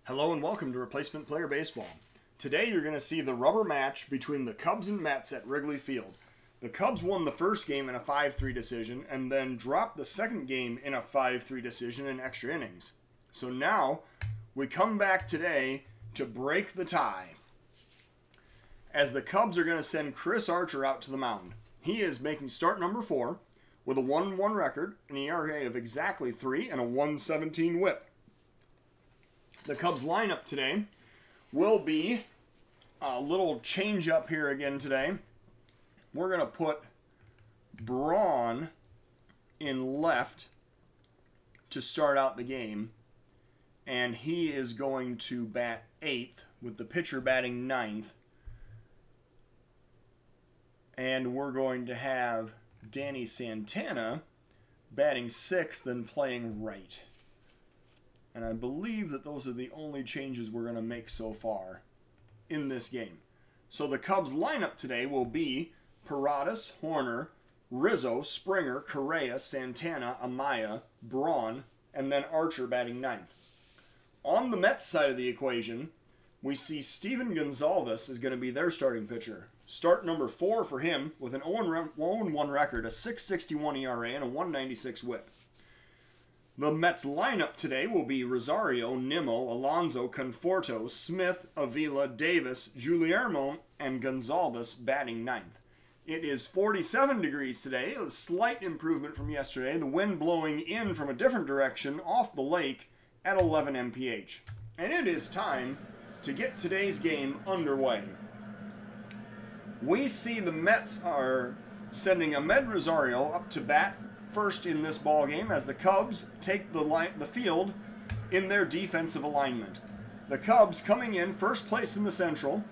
Hello and welcome to Replacement Player Baseball. Today you're going to see the rubber match between the Cubs and Mets at Wrigley Field. The Cubs won the first game in a 5-3 decision and then dropped the second game in a 5-3 decision in extra innings. So now we come back today to break the tie, as the Cubs are going to send Chris Archer out to the mound. He is making start number 4 with a 1-1 record, an ERA of exactly 3, and a 1.17 whip. The Cubs lineup today will be a little change up here again today. We're going to put Braun in left to start out the game, and he is going to bat 8th with the pitcher batting 9th. And we're going to have Danny Santana batting 6th and playing right. And I believe that those are the only changes we're going to make so far in this game. So the Cubs lineup today will be Paradas, Hoerner, Rizzo, Springer, Correa, Santana, Amaya, Braun, and then Archer batting 9th. On the Mets side of the equation, we see Steven Gonzalez is going to be their starting pitcher. Start number 4 for him with an 0-1 record, a 6.61 ERA, and a 1.96 whip. The Mets lineup today will be Rosario, Nimmo, Alonso, Conforto, Smith, Avila, Davis, Guillermo, and Gonzalez batting 9th. It is 47 degrees today, a slight improvement from yesterday. The wind blowing in from a different direction off the lake at 11 mph. And it is time to get today's game underway. We see the Mets are sending Amed Rosario up to bat first in this ball game as the Cubs take the field in their defensive alignment. The Cubs coming in first place in the Central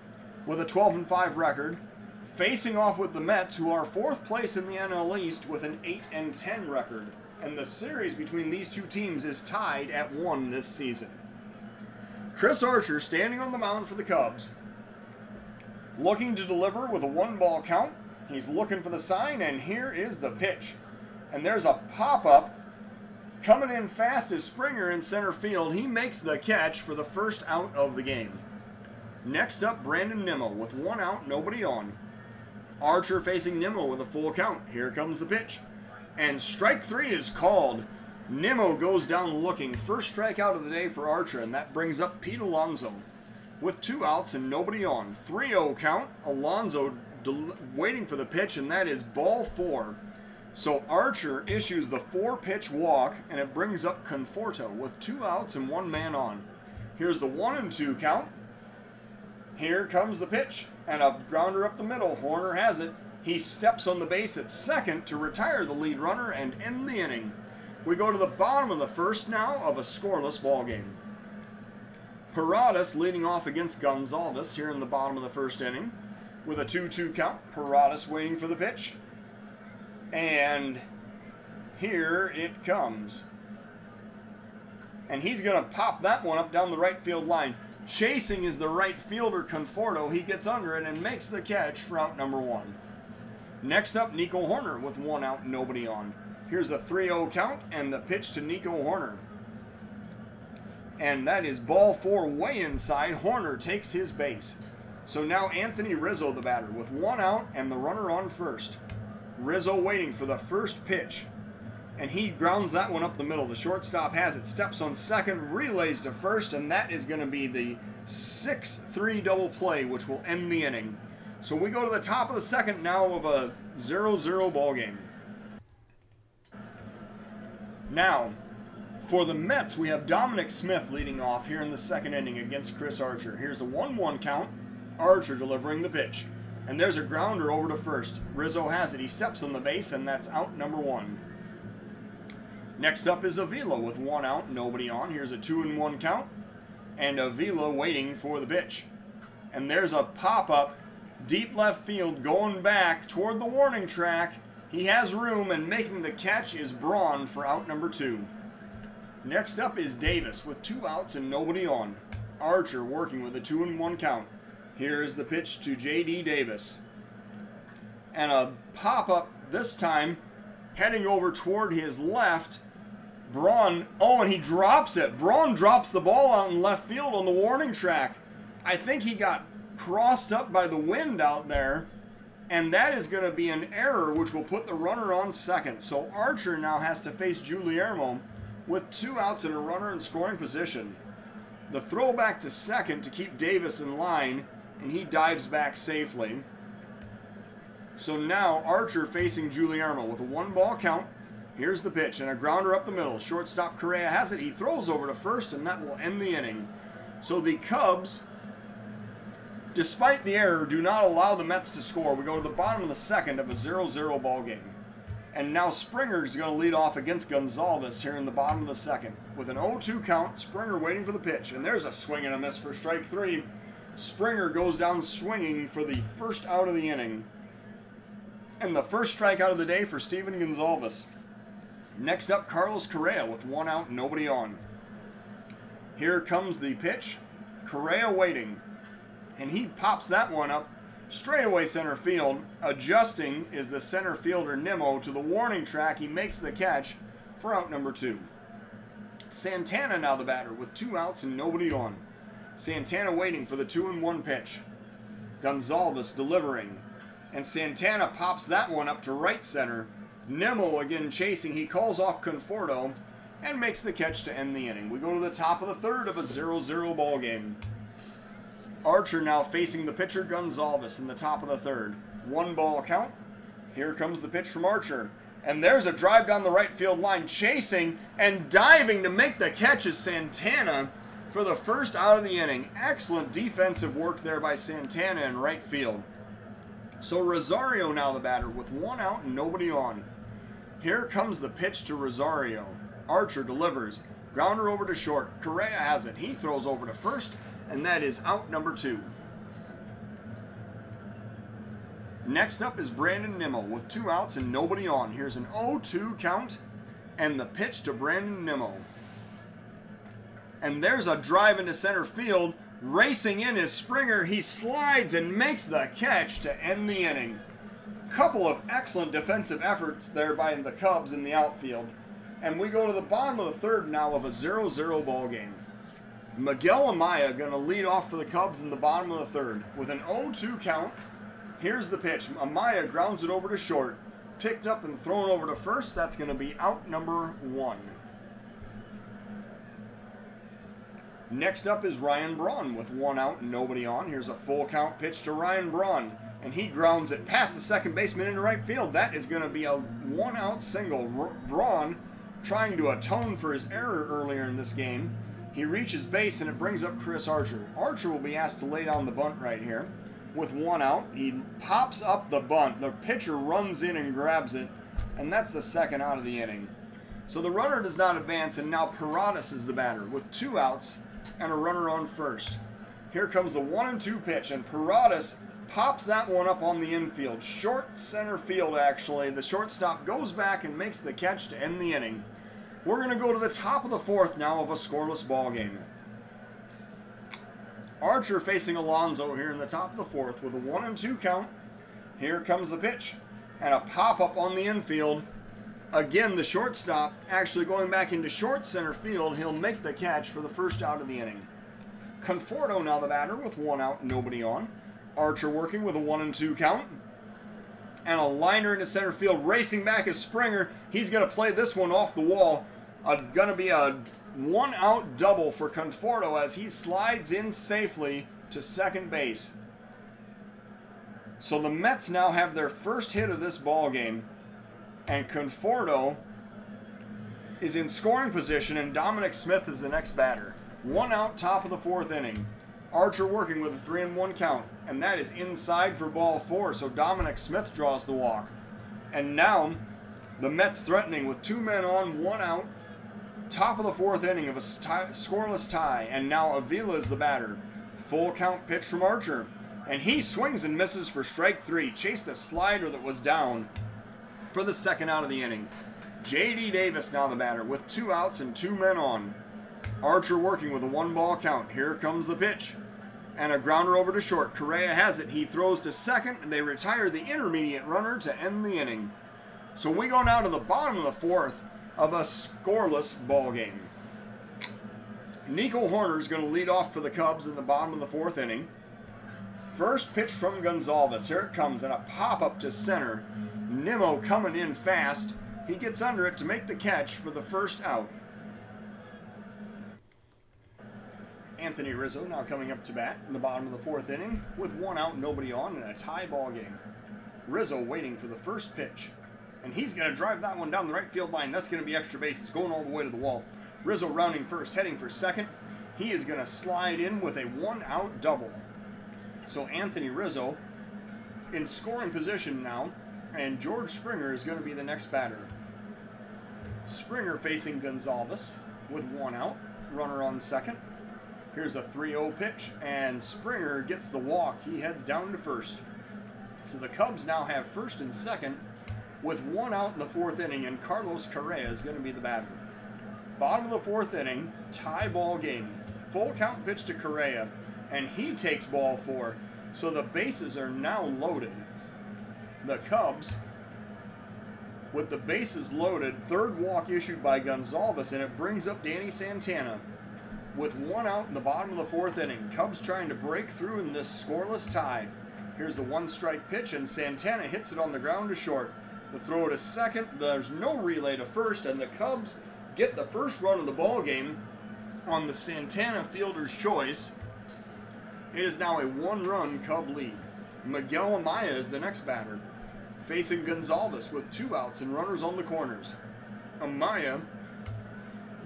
with a 12-5 record, facing off with the Mets, who are 4th place in the NL East with an 8-10 record. And the series between these two teams is tied at 1 this season. Chris Archer standing on the mound for the Cubs, looking to deliver with a 1-ball count. He's looking for the sign, and here is the pitch. And there's a pop-up coming in fast as Springer in center field. He makes the catch for the first out of the game. Next up, Brandon Nimmo with 1 out, nobody on. Archer facing Nimmo with a full count. Here comes the pitch. And strike 3 is called. Nimmo goes down looking. First strikeout of the day for Archer, and that brings up Pete Alonso with 2 outs and nobody on. 3-0 count. Alonso waiting for the pitch, and that is ball 4. So Archer issues the 4-pitch walk, and it brings up Conforto with 2 outs and 1 man on. Here's the 1-2 count. Here comes the pitch, and a grounder up the middle. Hoerner has it. He steps on the base at second to retire the lead runner and end the inning. We go to the bottom of the first now of a scoreless ball game. Paradas leading off against Gonzalez here in the bottom of the first inning with a 2-2 count. Paradas waiting for the pitch. And here it comes. And he's going to pop that one up down the right field line. Chasing is the right fielder, Conforto. He gets under it and makes the catch for out number 1. Next up, Nico Hoerner with 1 out, nobody on. Here's the 3-0 count and the pitch to Nico Hoerner. And that is ball 4 way inside. Hoerner takes his base. So now Anthony Rizzo, the batter, with 1 out and the runner on first. Rizzo waiting for the first pitch, and he grounds that one up the middle. The shortstop has it, steps on second, relays to first, and that is going to be the 6-3 double play, which will end the inning. So we go to the top of the second now of a 0-0 ball game. Now, for the Mets, we have Dominic Smith leading off here in the second inning against Chris Archer. Here's a 1-1 count. Archer delivering the pitch. And there's a grounder over to first. Rizzo has it. He steps on the base, and that's out number 1. Next up is Avila with 1 out, nobody on. Here's a 2-1 count. And Avila waiting for the pitch. And there's a pop-up deep left field going back toward the warning track. He has room, and making the catch is Braun for out number 2. Next up is Davis with 2 outs and nobody on. Archer working with a 2-1 count. Here is the pitch to J.D. Davis. And a pop-up this time heading over toward his left Braun, oh, and he drops it. Braun drops the ball out in left field on the warning track. I think he got crossed up by the wind out there, and that is going to be an error, which will put the runner on second. So Archer now has to face Guillermo with 2 outs and a runner in scoring position. The throw back to second to keep Davis in line, and he dives back safely. So now Archer facing Guillermo with a 1-ball count. Here's the pitch, and a grounder up the middle. Shortstop Correa has it. He throws over to first, and that will end the inning. So the Cubs, despite the error, do not allow the Mets to score. We go to the bottom of the second of a 0-0 ball game. And now Springer is going to lead off against Gonzalez here in the bottom of the second. With an 0-2 count, Springer waiting for the pitch. And there's a swing and a miss for strike 3. Springer goes down swinging for the first out of the inning. And the first strikeout of the day for Steven Gonzalez. Next up, Carlos Correa with 1 out, nobody on. Here comes the pitch. Correa waiting. And he pops that one up straightaway center field. Adjusting is the center fielder Nimmo to the warning track. He makes the catch for out number 2. Santana now the batter with 2 outs and nobody on. Santana waiting for the 2-1 pitch. Gonzalez delivering. And Santana pops that one up to right center. Nimmo again chasing. He calls off Conforto and makes the catch to end the inning. We go to the top of the third of a 0-0 ball game. Archer now facing the pitcher Gonzalez in the top of the third. 1-ball count. Here comes the pitch from Archer. And there's a drive down the right field line. Chasing and diving to make the catch is Santana for the first out of the inning. Excellent defensive work there by Santana in right field. So Rosario now the batter with 1 out and nobody on. Here comes the pitch to Rosario. Archer delivers. Grounder over to short. Correa has it. He throws over to first, and that is out number 2. Next up is Brandon Nimmo with 2 outs and nobody on. Here's an 0-2 count, and the pitch to Brandon Nimmo. And there's a drive into center field. Racing in is Springer. He slides and makes the catch to end the inning. Couple of excellent defensive efforts there by the Cubs in the outfield. And we go to the bottom of the third now of a 0-0 ball game. Miguel Amaya going to lead off for the Cubs in the bottom of the third. With an 0-2 count, here's the pitch. Amaya grounds it over to short. Picked up and thrown over to first. That's going to be out number 1. Next up is Ryan Braun with 1 out and nobody on. Here's a full count pitch to Ryan Braun. And he grounds it past the second baseman into right field. That is going to be a 1-out single. Braun trying to atone for his error earlier in this game. He reaches base and it brings up Chris Archer. Archer will be asked to lay down the bunt right here. With 1 out, he pops up the bunt. The pitcher runs in and grabs it. And that's the second out of the inning. So the runner does not advance, and now Paradas is the batter with 2 outs and a runner on first. Here comes the 1-2 pitch, and Paradas pops that one up on the infield. Short center field, actually. The shortstop goes back and makes the catch to end the inning. We're going to go to the top of the fourth now of a scoreless ball game. Archer facing Alonso here in the top of the fourth with a 1-2 count. Here comes the pitch, and a pop-up on the infield. Again, the shortstop actually going back into short center field. He'll make the catch for the first out of the inning. Conforto now the batter with 1 out, nobody on. Archer working with a 1-2 count. And a liner into center field. Racing back is Springer. He's going to play this one off the wall. Going to be a 1-out double for Conforto as he slides in safely to second base. So the Mets now have their first hit of this ball game. And Conforto is in scoring position, and Dominic Smith is the next batter. 1 out, top of the fourth inning. Archer working with a 3-1 count, and that is inside for ball 4, so Dominic Smith draws the walk. And now, the Mets threatening with 2 men on, 1 out, top of the fourth inning of a scoreless tie, and now Avila is the batter. Full count pitch from Archer, and he swings and misses for strike 3. Chased a slider that was down for the second out of the inning. J.D. Davis now the batter with 2 outs and 2 men on. Archer working with a 1-ball count. Here comes the pitch. And a grounder over to short. Correa has it. He throws to second, and they retire the intermediate runner to end the inning. So we go now to the bottom of the fourth of a scoreless ball game. Nico Hoerner is going to lead off for the Cubs in the bottom of the 4th inning. First pitch from Gonzalez. Here it comes, and a pop-up to center. Nimmo coming in fast. He gets under it to make the catch for the first out. Anthony Rizzo now coming up to bat in the bottom of the 4th inning with 1 out, nobody on, and a tie ball game. Rizzo waiting for the first pitch. And he's going to drive that one down the right field line. That's going to be extra bases, going all the way to the wall. Rizzo rounding first, heading for second. He is going to slide in with a 1-out double. So Anthony Rizzo in scoring position now, and George Springer is going to be the next batter. Springer facing Gonzalez with 1 out, runner on second. Here's a 3-0 pitch, and Springer gets the walk. He heads down to first. So the Cubs now have first and second with 1 out in the 4th inning, and Carlos Correa is going to be the batter. Bottom of the 4th inning, tie ball game. Full count pitch to Correa, and he takes ball 4. So the bases are now loaded. The Cubs, with the bases loaded, 3rd walk issued by Gonzalez, and it brings up Danny Santana. With 1 out in the bottom of the 4th inning, Cubs trying to break through in this scoreless tie. Here's the 1-strike pitch, and Santana hits it on the ground to short. The throw to second, there's no relay to first, and the Cubs get the first run of the ball game on the Santana fielder's choice. It is now a 1-run Cub lead. Miguel Amaya is the next batter, facing Gonzalez with 2 outs and runners on the corners. Amaya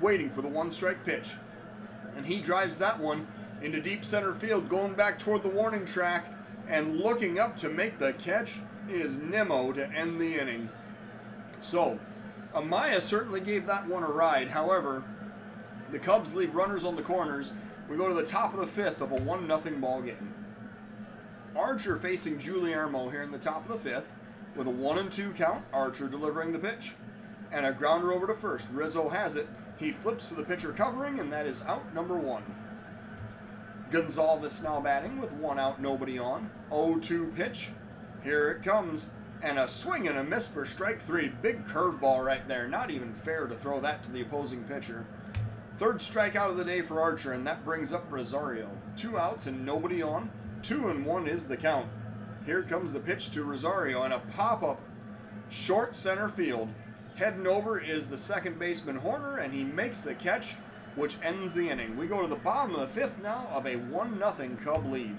waiting for the 1-strike pitch, and he drives that one into deep center field, going back toward the warning track, and looking up to make the catch is Nimmo to end the inning. So Amaya certainly gave that one a ride. However, the Cubs leave runners on the corners. We go to the top of the 5th of a 1-0 ball game. Archer facing Guillermo here in the top of the 5th with a 1-2 count. Archer delivering the pitch, and a grounder over to first. Rizzo has it. He flips to the pitcher covering, and that is out number 1. Gonzalez now batting with 1 out, nobody on. 0-2 pitch. Here it comes. And a swing and a miss for strike 3. Big curveball right there. Not even fair to throw that to the opposing pitcher. 3rd strikeout of the day for Archer, and that brings up Rosario. 2 outs and nobody on. 2-1 is the count. Here comes the pitch to Rosario, and a pop-up short center field. Heading over is the second baseman Hoerner, and he makes the catch, which ends the inning. We go to the bottom of the 5th now of a 1-0 Cub lead.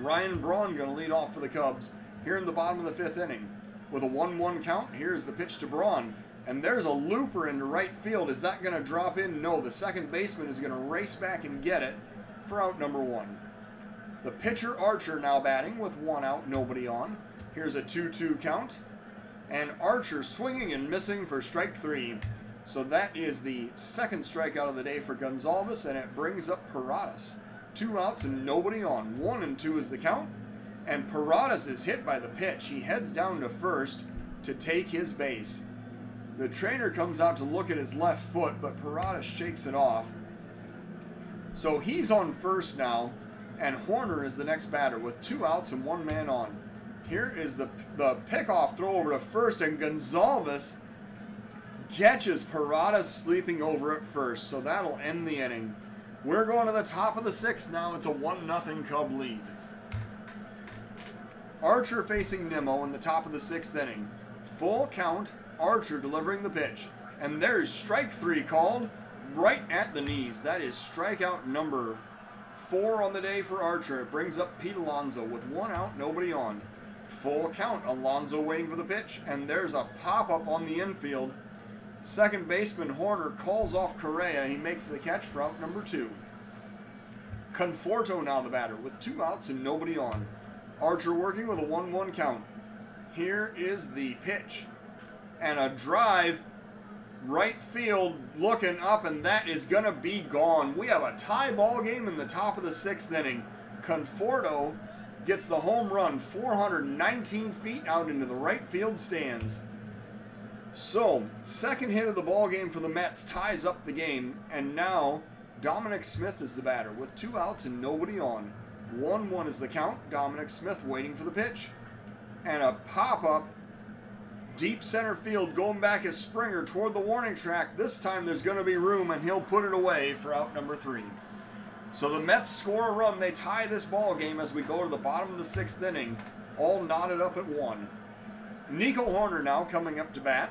Ryan Braun going to lead off for the Cubs here in the bottom of the 5th inning. With a 1-1 count, here's the pitch to Braun. And there's a looper into right field. Is that going to drop in? No, the second baseman is going to race back and get it for out number 1. The pitcher Archer now batting with 1 out, nobody on. Here's a 2-2 count. And Archer swinging and missing for strike 3. So that is the 2nd strikeout of the day for Gonzalez, and it brings up Paradas. 2 outs and nobody on. 1-2 is the count. And Paradas is hit by the pitch. He heads down to first to take his base. The trainer comes out to look at his left foot, but Paradas shakes it off. So he's on first now, and Hoerner is the next batter with 2 outs and 1 man on. Here is the pickoff throw over to first, and Gonzalez catches Paradas sleeping over at first, so that'll end the inning. We're going to the top of the 6th now. It's a 1-0 Cub lead. Archer facing Nimmo in the top of the 6th inning. Full count, Archer delivering the pitch. And there's strike 3 called right at the knees. That is strikeout number 4 on the day for Archer. It brings up Pete Alonso with 1 out, nobody on. Full count, Alonso waiting for the pitch. And there's a pop-up on the infield. Second baseman Hoerner calls off Correa. He makes the catch for out number 2. Conforto now the batter with 2 outs and nobody on. Archer working with a 1-1 count. Here is the pitch. And a drive, right field looking up, and that is going to be gone. We have a tie ball game in the top of the 6th inning. Conforto gets the home run 419 feet out into the right field stands. So, second hit of the ball game for the Mets ties up the game, and now Dominic Smith is the batter with 2 outs and nobody on. 1-1 is the count. Dominic Smith waiting for the pitch. And a pop-up Deep center field, going back as Springer toward the warning track. This time there's going to be room, and he'll put it away for out number 3. So the Mets score a run. They tie this ball game as we go to the bottom of the 6th inning, all knotted up at 1. Nico Hoerner now coming up to bat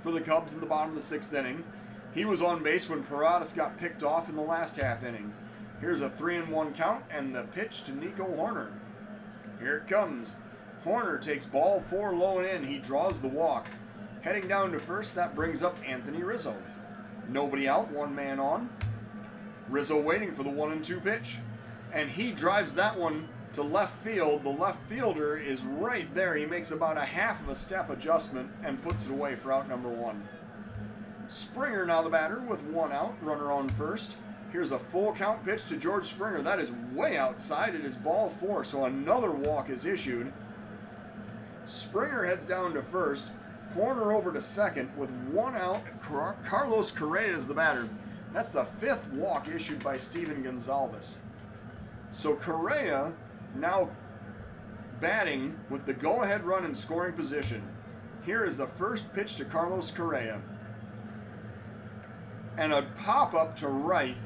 for the Cubs in the bottom of the 6th inning. He was on base when Paradas got picked off in the last half inning. Here's a 3-1 count and the pitch to Nico Hoerner. Here it comes. Hoerner takes ball 4 low and in. He draws the walk. Heading down to first, that brings up Anthony Rizzo. Nobody out, 1 man on. Rizzo waiting for the 1-2 pitch. And he drives that one to left field. The left fielder is right there. He makes about a half of a step adjustment and puts it away for out number 1. Springer now the batter with 1 out, runner on first. Here's a full count pitch to George Springer. That is way outside. It is ball 4, so another walk is issued. Springer heads down to first. Hoerner over to second with 1 out. Carlos Correa is the batter. That's the 5th walk issued by Steven Gonzalez. So Correa now batting with the go-ahead run in scoring position. Here is the first pitch to Carlos Correa. And a pop-up to right.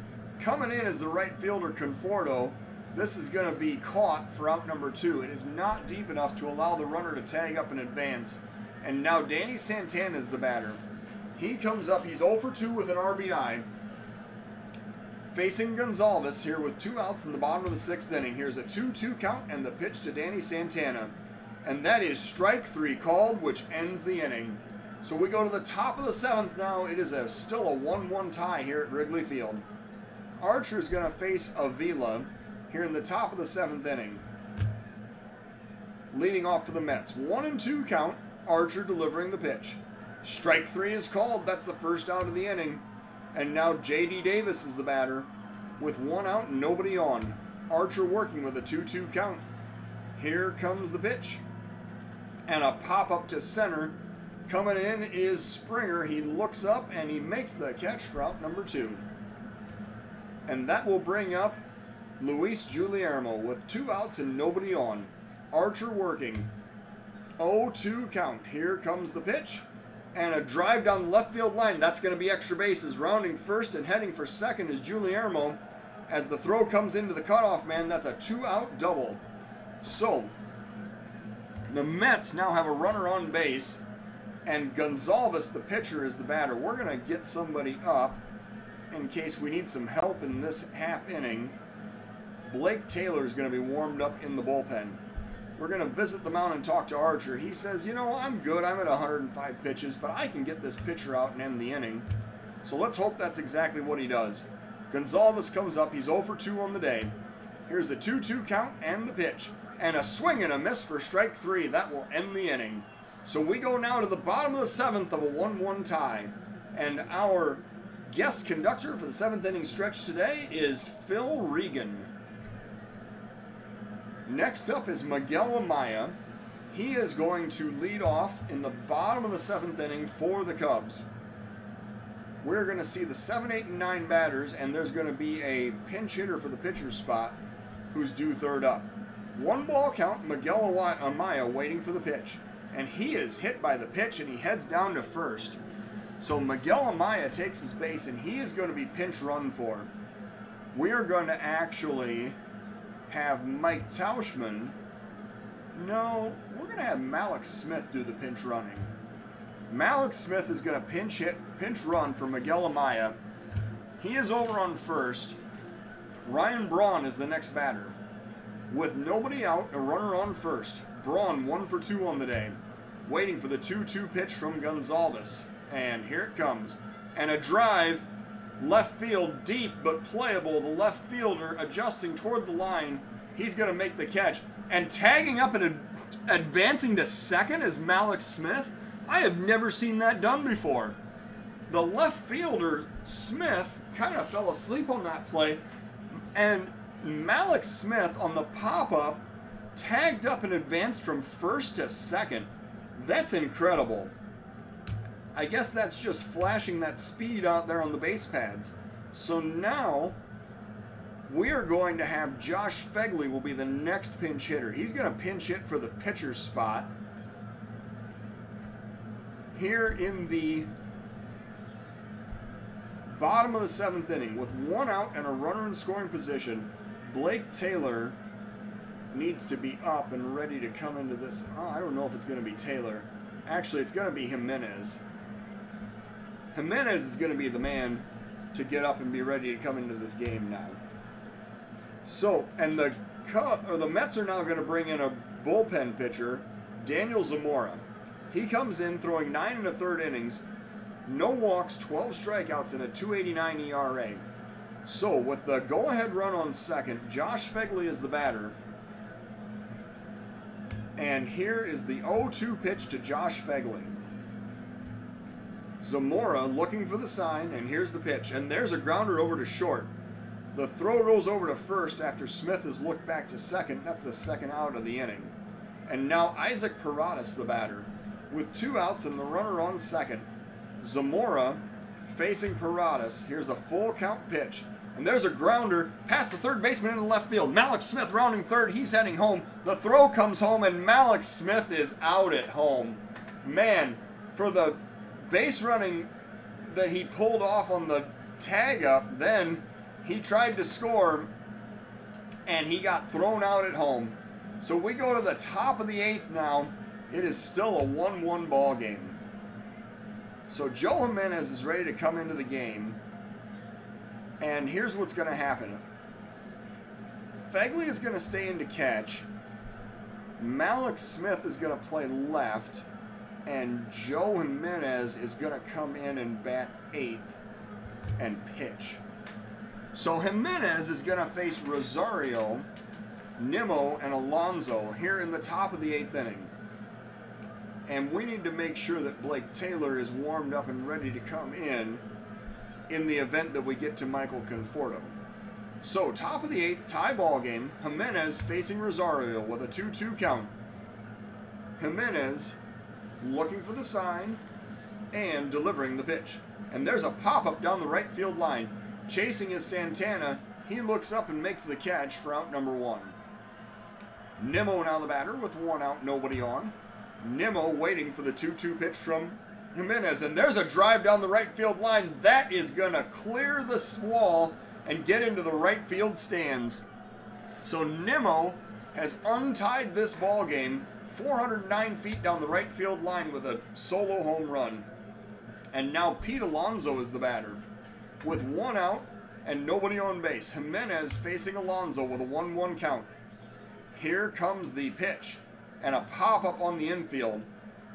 Coming in is the right fielder, Conforto. This is going to be caught for out number 2. It is not deep enough to allow the runner to tag up in advance. And now Danny Santana is the batter. He comes up. He's 0 for 2 with an RBI. Facing Gonzalez here with 2 outs in the bottom of the 6th inning. Here's a 2-2 count and the pitch to Danny Santana. And that is strike 3 called, which ends the inning. So we go to the top of the 7th now. It is still a 1-1 tie here at Wrigley Field. Archer is going to face Avila here in the top of the 7th inning. Leading off for the Mets. 1-2 count. Archer delivering the pitch. Strike 3 is called. That's the first out of the inning. And now J.D. Davis is the batter with 1 out and nobody on. Archer working with a 2-2 count. Here comes the pitch. And a pop-up to center. Coming in is Springer. He looks up and he makes the catch for out number 2. And that will bring up Luis Guillermo with 2 outs and nobody on. Archer working. 0-2 count. Here comes the pitch. And a drive down the left field line. That's going to be extra bases. Rounding first and heading for second is Guillermo. As the throw comes into the cutoff man, that's a 2-out double. So, the Mets now have a runner on base. And Gonzalez, the pitcher, is the batter. We're going to get somebody up in case we need some help in this half inning. Blake Taylor is going to be warmed up in the bullpen. We're going to visit the mound and talk to Archer. He says, you know, I'm good. I'm at 105 pitches, but I can get this pitcher out and end the inning. So let's hope that's exactly what he does. Gonzalez comes up. He's 0 for 2 on the day. Here's the 2-2 count and the pitch. And a swing and a miss for strike 3. That will end the inning. So we go now to the bottom of the 7th of a 1-1 tie. And our guest conductor for the 7th inning stretch today is Phil Regan. Next up is Miguel Amaya. He is going to lead off in the bottom of the 7th inning for the Cubs. We're going to see the 7, 8, and 9 batters, and there's going to be a pinch hitter for the pitcher's spot who's due third up. 1 ball count, Miguel Amaya waiting for the pitch. And he is hit by the pitch, and he heads down to first. So Miguel Amaya takes his base, and he is going to be pinch run for. We are going to actually have Mike Tauschman. No, we're going to have Malik Smith do the pinch running. Malik Smith is going to pinch run for Miguel Amaya. He is over on first. Ryan Braun is the next batter. With nobody out, a runner on first. Braun 1 for 2 on the day. Waiting for the 2-2 pitch from Gonzalez. And here it comes. And a drive. Left field deep but playable. The left fielder adjusting toward the line. He's going to make the catch. And tagging up and advancing to second is Malik Smith. I have never seen that done before. The left fielder, Smith, kind of fell asleep on that play. And Malik Smith on the pop-up tagged up and advanced from first to second. That's incredible. I guess that's just flashing that speed out there on the base pads. So now we are going to have Josh Phegley will be the next pinch hitter. He's going to pinch hit for the pitcher's spot. here in the bottom of the 7th inning with 1 out and a runner in scoring position. Blake Taylor needs to be up and ready to come into this. Oh, I don't know if it's going to be Taylor. Actually, it's going to be Jimenez. Jimenez is going to be the man to get up and be ready to come into this game now. So, and the Mets are now going to bring in a bullpen pitcher, Daniel Zamora. He comes in throwing 9 1/3 innings, no walks, 12 strikeouts, and a 2.89 ERA. So, with the go-ahead run on second, Josh Phegley is the batter. And here is the 0-2 pitch to Josh Phegley. Zamora looking for the sign, and here's the pitch. And there's a grounder over to short. The throw goes over to first after Smith has looked back to second. That's the second out of the inning. And now Isaac Paradas, the batter, with 2 outs and the runner on second. Zamora facing Paradas. Here's a full count pitch. And there's a grounder past the third baseman into left field. Mallex Smith rounding third. He's heading home. The throw comes home, and Mallex Smith is out at home. Man, for the base running that he pulled off on the tag up, then he tried to score, and he got thrown out at home. So we go to the top of the 8th now. It is still a 1-1 ball game. So Joe Jimenez is ready to come into the game. And here's what's going to happen. Phegley is going to stay in to catch. Mallex Smith is going to play left. And Joe Jimenez is going to come in and bat 8th and pitch. So Jimenez is going to face Rosario, Nimmo, and Alonso here in the top of the 8th inning. And we need to make sure that Blake Taylor is warmed up and ready to come in the event that we get to Michael Conforto. So, top of the 8th, tie ball game. Jimenez facing Rosario with a 2-2 count. Jimenez looking for the sign and delivering the pitch. And there's a pop-up down the right field line. Chasing is Santana. He looks up and makes the catch for out number 1. Nimmo now the batter with 1 out, nobody on. Nimmo waiting for the 2-2 pitch from Jimenez, and there's a drive down the right field line. That is going to clear the wall and get into the right field stands. So Nimmo has untied this ball game 409 feet down the right field line with a solo home run. And now Pete Alonso is the batter with 1 out and nobody on base. Jimenez facing Alonso with a 1-1 count. Here comes the pitch and a pop-up on the infield.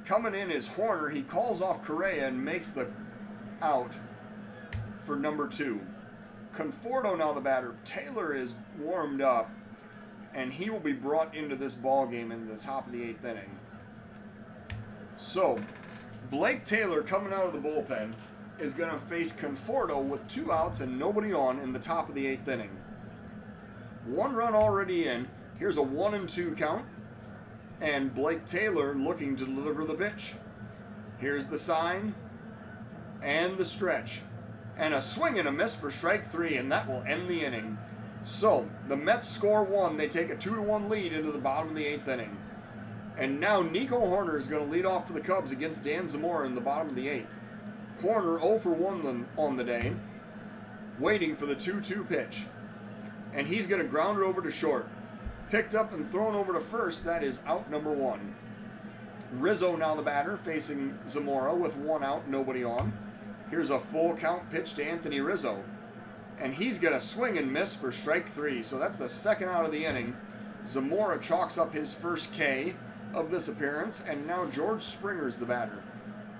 Coming in is Horner. He calls off Correa and makes the out for number 2. Conforto now the batter. Taylor is warmed up, and he will be brought into this ball game in the top of the 8th inning. So, Blake Taylor coming out of the bullpen is going to face Conforto with 2 outs and nobody on in the top of the 8th inning. 1 run already in. Here's a 1-2 count. And Blake Taylor looking to deliver the pitch. Here's the sign and the stretch. And a swing and a miss for strike 3, and that will end the inning. So, the Mets score 1. They take a 2-1 lead into the bottom of the 8th inning. And now Nico Horner is going to lead off for the Cubs against Dan Zamora in the bottom of the 8th. Horner 0 for 1 on the day, waiting for the 2-2 pitch. And he's going to ground it over to short. Picked up and thrown over to first. That is out number 1. Rizzo now the batter facing Zamora with 1 out, nobody on. Here's a full count pitch to Anthony Rizzo. And he's going to swing and miss for strike 3. So that's the 2nd out of the inning. Zamora chalks up his first K of this appearance. And now George Springer's the batter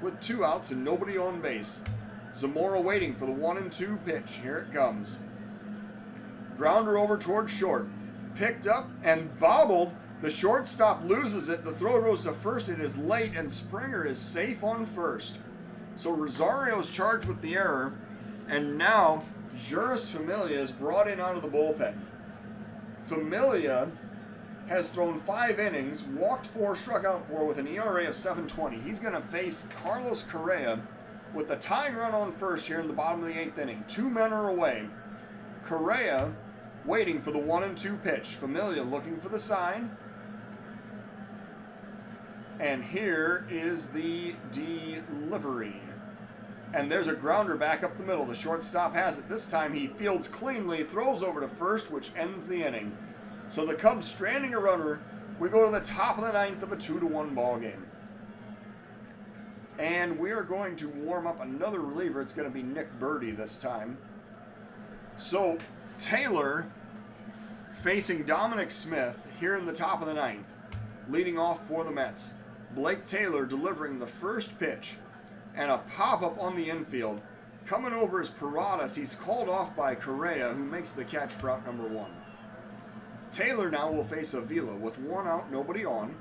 with 2 outs and nobody on base. Zamora waiting for the 1-2 pitch. Here it comes. Grounder over towards short. Picked up and bobbled. The shortstop loses it. The throw goes to first. It is late, and Springer is safe on first. So Rosario is charged with the error, and now Juris Familia is brought in out of the bullpen. Familia has thrown 5 innings, walked 4, struck out 4 with an ERA of 7.20. He's going to face Carlos Correa with the tying run on first here in the bottom of the 8th inning. 2 men are away. Correa waiting for the 1-2 pitch. Familia looking for the sign. And here is the delivery. And there's a grounder back up the middle. The shortstop has it. This time he fields cleanly, throws over to first, which ends the inning. So the Cubs stranding a runner. We go to the top of the ninth of a 2-1 ball game. And we are going to warm up another reliever. It's going to be Nick Burdi this time. So Taylor facing Dominic Smith here in the top of the ninth, leading off for the Mets. Blake Taylor delivering the first pitch, and a pop-up on the infield. Coming over is Paradas. He's called off by Correa, who makes the catch for out number 1. Taylor now will face Avila with 1 out, nobody on.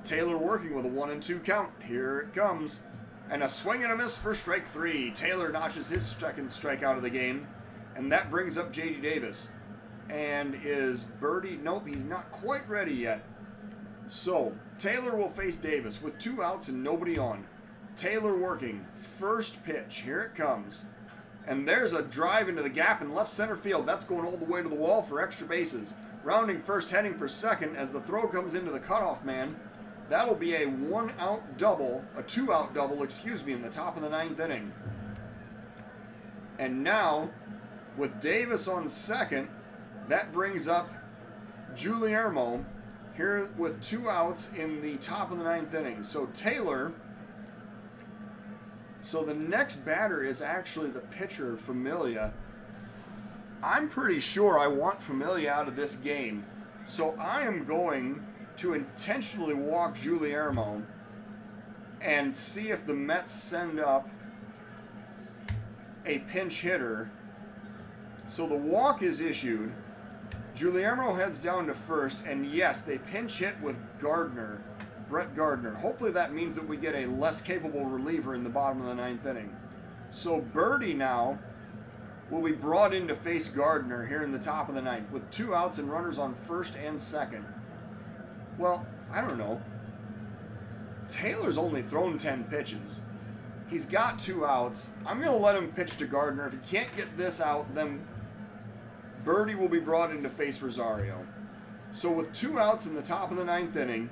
Taylor working with a 1-2 count. Here it comes. And a swing and a miss for strike 3. Taylor notches his second strikeout of the game. And that brings up J.D. Davis. And is Burdi? Nope, he's not quite ready yet. So, Taylor will face Davis with 2 outs and nobody on. Taylor working. First pitch. Here it comes. And there's a drive into the gap in left center field. That's going all the way to the wall for extra bases. Rounding first, heading for second as the throw comes into the cutoff man. That'll be a 1-out double, a 2-out double, in the top of the 9th inning. And now, with Davis on second, that brings up Guillermo here with 2 outs in the top of the 9th inning. So Taylor, so the next batter is actually the pitcher, Familia. I'm pretty sure I want Familia out of this game. So I am going to intentionally walk Guillermo and see if the Mets send up a pinch hitter. So the walk is issued. Guillermo heads down to first, and yes, they pinch hit with Gardner, Brett Gardner. Hopefully that means that we get a less capable reliever in the bottom of the 9th inning. So Burdi now will be brought in to face Gardner here in the top of the 9th with 2 outs and runners on first and second. Well, I don't know. Taylor's only thrown 10 pitches. He's got 2 outs. I'm going to let him pitch to Gardner. If he can't get this out, then Burdi will be brought in to face Rosario. So with 2 outs in the top of the 9th inning,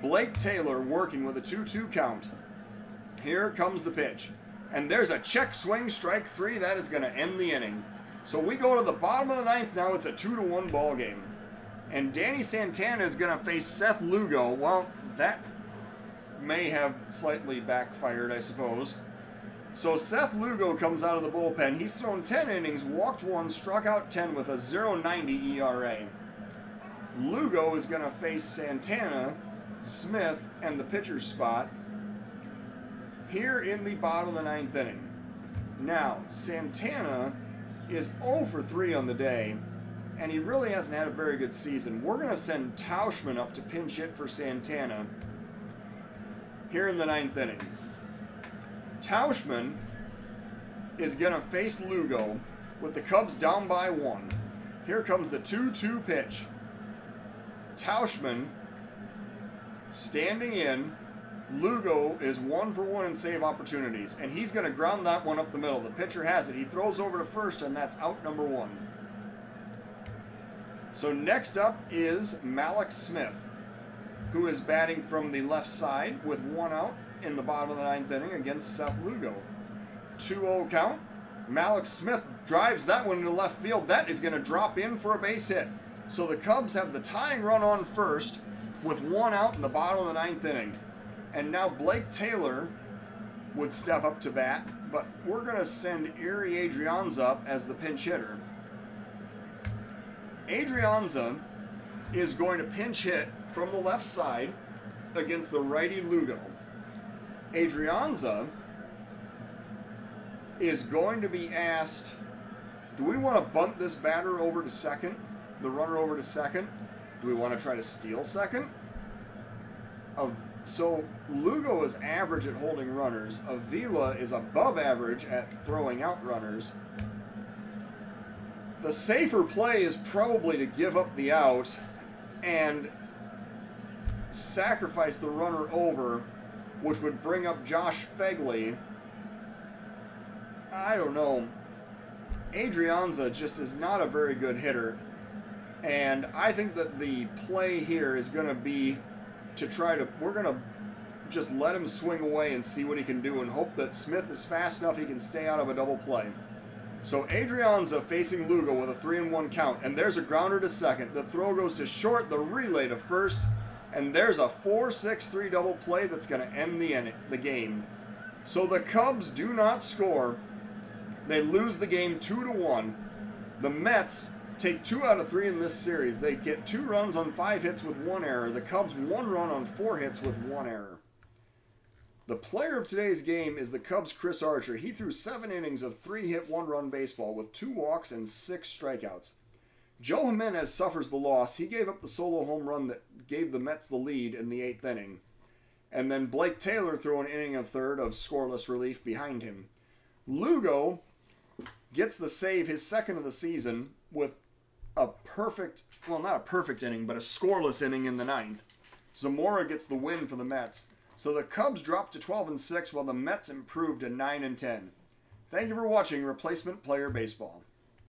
Blake Taylor working with a 2-2 count. Here comes the pitch. And there's a check swing, strike 3. That is going to end the inning. So we go to the bottom of the 9th now. It's a 2-1 ball game. And Danny Santana is going to face Seth Lugo. Well, that may have slightly backfired, I suppose. So Seth Lugo comes out of the bullpen. He's thrown 10 innings, walked 1, struck out 10 with a 0.90 ERA. Lugo is going to face Santana, Smith, and the pitcher's spot here in the bottom of the 9th inning. Now, Santana is 0 for 3 on the day, and he really hasn't had a very good season. We're going to send Tauschman up to pinch hit for Santana here in the 9th inning. Tauschman is going to face Lugo with the Cubs down by 1. Here comes the 2-2 pitch. Tauschman standing in. Lugo is 1 for 1 in save opportunities, and he's going to ground that one up the middle. The pitcher has it. He throws over to first, and that's out number 1. So next up is Mallex Smith, who is batting from the left side with 1 out in the bottom of the 9th inning against Seth Lugo. 2-0 count. Mallex Smith drives that one into left field. That is going to drop in for a base hit. So the Cubs have the tying run on first with 1 out in the bottom of the 9th inning. And now Blake Taylor would step up to bat, but we're going to send Ehire Adrianza up as the pinch hitter. Adrianza is going to pinch hit from the left side against the righty Lugo. Adrianza is going to be asked, do we want to bunt this batter over to second, the runner over to second? Do we want to try to steal second? So Lugo is average at holding runners. Avila is above average at throwing out runners. The safer play is probably to give up the out and sacrifice the runner over, which would bring up Josh Phegley. I don't know. Adrianza just is not a very good hitter. And I think that the play here is going to be to try to, we're going to just let him swing away and see what he can do and hope that Smith is fast enough he can stay out of a double play. So Adrianza facing Lugo with a 3-1 count, and there's a grounder to second. The throw goes to short, the relay to first, and there's a 4-6-3 double play that's going to end the game. So the Cubs do not score. They lose the game 2-1. The Mets take 2 out of 3 in this series. They get 2 runs on 5 hits with 1 error. The Cubs 1 run on 4 hits with 1 error. The player of today's game is the Cubs' Chris Archer. He threw 7 innings of 3-hit, 1-run baseball with 2 walks and 6 strikeouts. Joe Jimenez suffers the loss. He gave up the solo home run that gave the Mets the lead in the 8th inning. And then Blake Taylor threw an inning and third of scoreless relief behind him. Lugo gets the save, his second of the season, with a perfect, well, not a perfect inning, but a scoreless inning in the 9th. Zamora gets the win for the Mets. So the Cubs dropped to 12-6 while the Mets improved to 9-10. Thank you for watching Replacement Player Baseball.